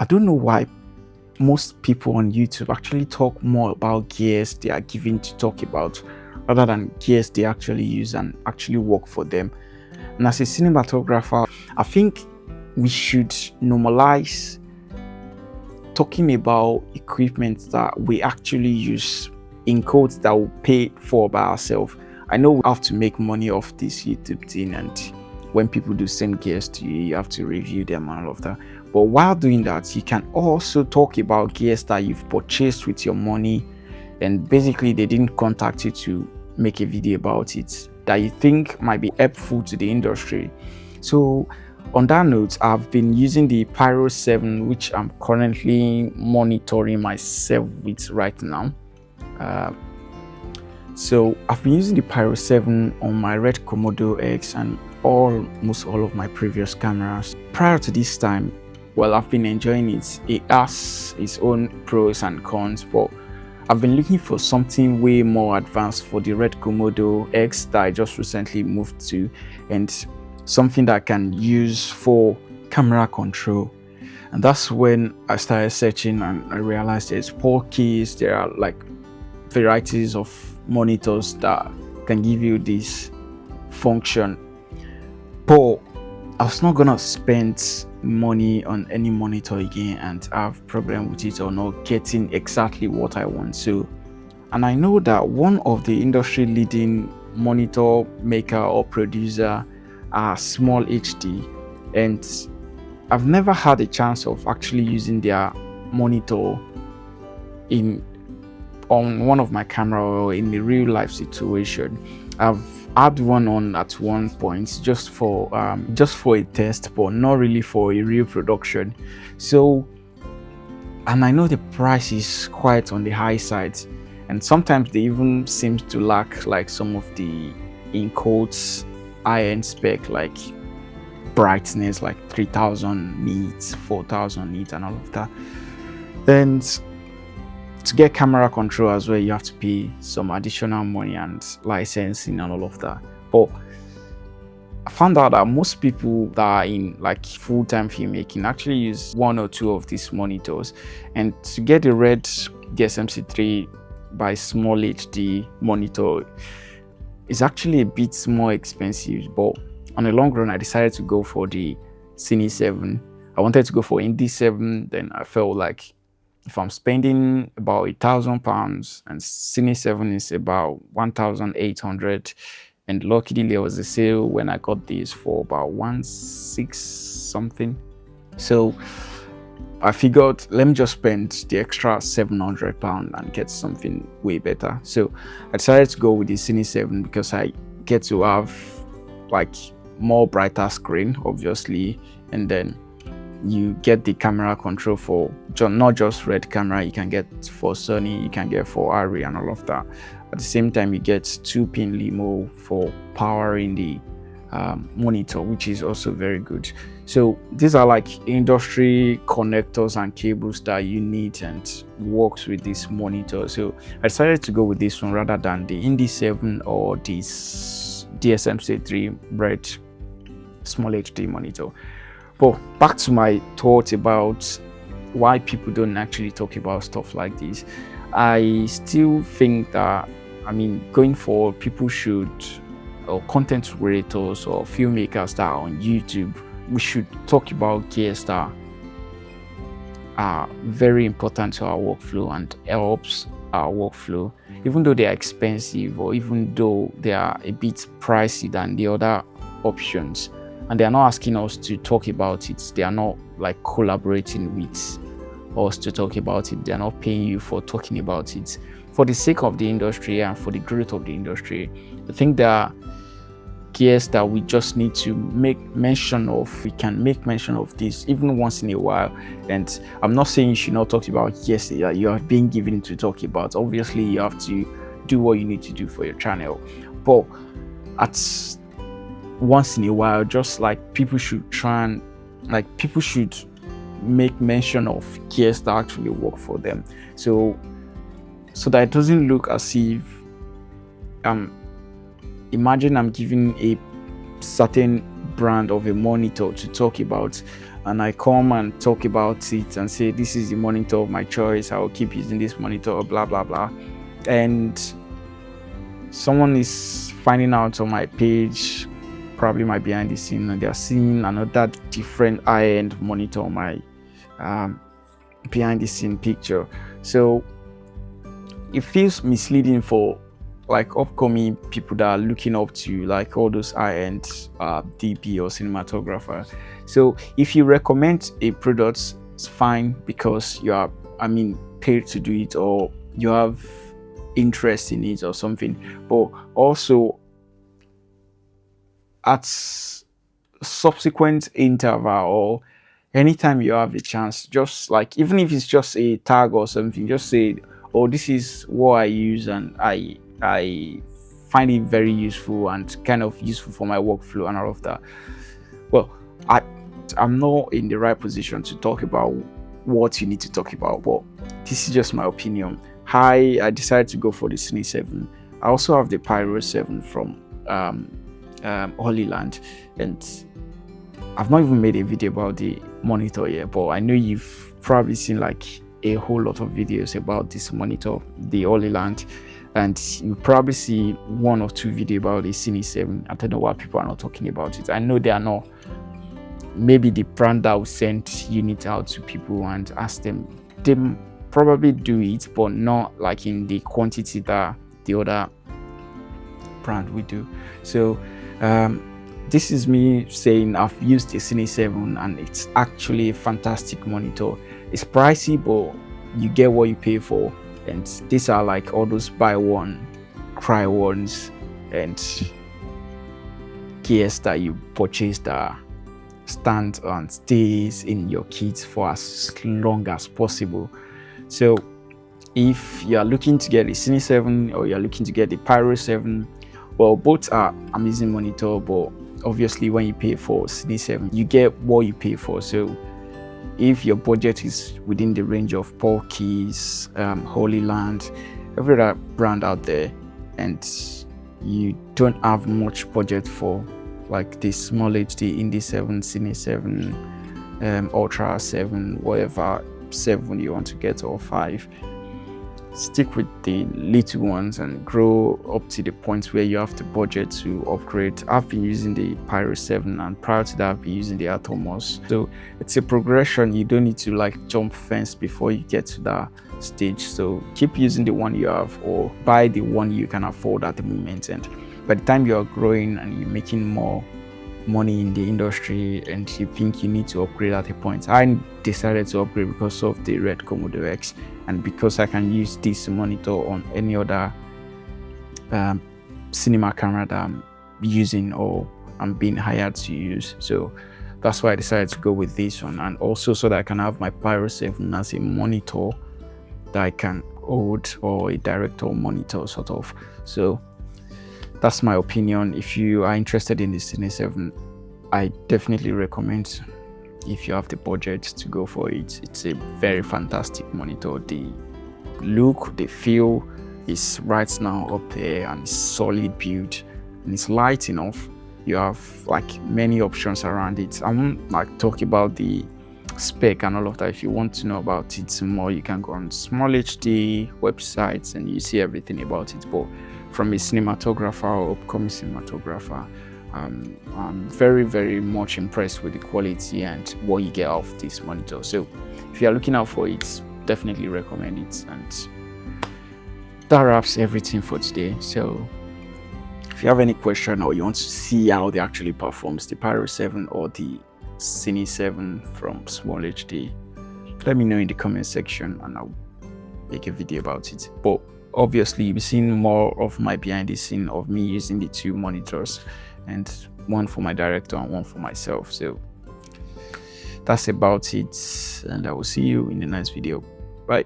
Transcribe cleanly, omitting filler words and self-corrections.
I don't know why most people on YouTube actually talk more about gears they are given to talk about rather than gears they actually use and actually work for them. And as a cinematographer, I think we should normalize talking about equipment that we actually use, in codes that we pay for by ourselves. I know we have to make money off this YouTube thing, and when people do send gears to you, you have to review them and all of that. But while doing that, you can also talk about gears that you've purchased with your money, and basically they didn't contact you to make a video about it, that you think might be helpful to the industry. So on that note, I've been using the Pyro 7, which I'm currently monitoring myself with right now. So I've been using the Pyro 7 on my Red Komodo X and almost all of my previous cameras. Prior to this time, well, I've been enjoying it. It has its own pros and cons, but I've been looking for something way more advanced for the Red Komodo X that I just recently moved to, and something that I can use for camera control. And that's when I started searching and I realized there's 4Ks. There are like varieties of monitors that can give you this function. But I was not gonna spend money on any monitor again and have problem with it or not getting exactly what I want. So, and I know that one of the industry leading monitor maker or producer are SmallHD, and I've never had a chance of actually using their monitor on one of my camera or in a real life situation. I've had one on at one point just for a test, but not really for a real production. So, and I know the price is quite on the high side, and sometimes they even seem to lack like some of the, in quotes, high-end spec like brightness, like 3000 nits, 4000 nits and all of that. And to get camera control as well, you have to pay some additional money and licensing and all of that. But I found out that most people that are in like full-time filmmaking actually use one or two of these monitors. And to get the red DSMC3 by SmallHD monitor is actually a bit more expensive, but on the long run I decided to go for the Cine 7. I wanted to go for Indy 7, then I felt like if I'm spending about £1,000 and Cine 7 is about 1,800, and luckily there was a sale when I got this for about 1,600 something. So I figured, let me just spend the extra £700 and get something way better. So I decided to go with the Cine 7 because I get to have like more brighter screen, obviously, and then you get the camera control for not just red camera, you can get for Sony, you can get for Arri and all of that. At the same time, you get 2-pin limo for powering the monitor, which is also very good. So these are like industry connectors and cables that you need and works with this monitor. So I decided to go with this one rather than the Indy 7 or this DSMC3 red SmallHD monitor. But back to my thoughts about why people don't actually talk about stuff like this. I still think that, I mean, going forward, people should, or content creators or filmmakers that are on YouTube, we should talk about gears that are very important to our workflow and helps our workflow, even though they are expensive or even though they are a bit pricey than the other options. And they are not asking us to talk about it. They are not like collaborating with us to talk about it. They are not paying you for talking about it. For the sake of the industry and for the growth of the industry, I think there are gears that we just need to make mention of. We can make mention of this even once in a while. And I'm not saying you should not talk about gears that you are being given to talk about. Obviously, you have to do what you need to do for your channel. But at once in a while, just like people should try and people should make mention of gears that actually work for them, so that it doesn't look as if imagine I'm giving a certain brand of a monitor to talk about, and I come and talk about it and say this is the monitor of my choice, I will keep using this monitor, blah blah blah, and someone is finding out on my page, probably my behind the scene, and they're seeing another different high-end monitor on my behind the scene picture. So it feels misleading for like upcoming people that are looking up to like all those high-end DP or cinematographer. So if you recommend a product, it's fine because you are, paid to do it, or you have interest in it or something. But also at subsequent interval or anytime you have a chance, just like, even if it's just a tag or something, just say, oh, this is what I use and I find it very useful and kind of useful for my workflow and all of that. Well, I'm not in the right position to talk about what you need to talk about, but this is just my opinion. I decided to go for the Cine 7. I also have the Pyro 7 from Hollyland, and I've not even made a video about the monitor yet, but I know you've probably seen like a whole lot of videos about this monitor, the Hollyland, and you probably see 1 or 2 videos about the Cine 7. I don't know why people are not talking about it. I know they are not. Maybe the brand that will send unit out to people and ask them, they probably do it, but not like in the quantity that the other brand will do. So this is me saying I've used the Cine 7 and it's actually a fantastic monitor. It's pricey, but you get what you pay for, and these are like all those buy one cry ones and gears that you purchase that stand and stays in your kit for as long as possible. So if you are looking to get a Cine 7 or you're looking to get the Pyro 7, well, both are amazing monitor, but obviously when you pay for Cine 7, you get what you pay for. So if your budget is within the range of Paul Keys, Hollyland, every other brand out there, and you don't have much budget for like this SmallHD Indie 7, Cine 7, Ultra 7, whatever 7 you want to get, or 5, stick with the little ones and grow up to the point where you have the budget to upgrade. I've been using the Pyro 7, and prior to that I've been using the Atomos. So it's a progression. You don't need to like jump fence before you get to that stage. So keep using the one you have, or buy the one you can afford at the moment, and by the time you're growing and you're making more money in the industry and you think you need to upgrade at a point. I decided to upgrade because of the Red Komodo X, and because I can use this monitor on any other cinema camera that I'm using or I'm being hired to use. So that's why I decided to go with this one, and also so that I can have my Pyro 7 as a monitor that I can hold, or a director monitor sort of. So that's my opinion. If you are interested in the Cine 7, I definitely recommend, if you have the budget, to go for it. It's a very fantastic monitor. The look, the feel is right now up there, and it's solid build, and it's light enough. You have like many options around it. I won't like talk about the spec and all of that. If you want to know about it more, you can go on SmallHD websites and you see everything about it. But from a cinematographer or upcoming cinematographer, I'm very, very much impressed with the quality and what you get out of this monitor. So if you're looking out for it, definitely recommend it. And that wraps everything for today. So if you have any question, or you want to see how they actually performs, the Pyro 7 or the Cine 7 from SmallHD, let me know in the comment section and I'll make a video about it. But obviously you'll be seeing more of my behind the scene of me using the 2 monitors, and one for my director and one for myself. So that's about it, and I will see you in the next video. Bye.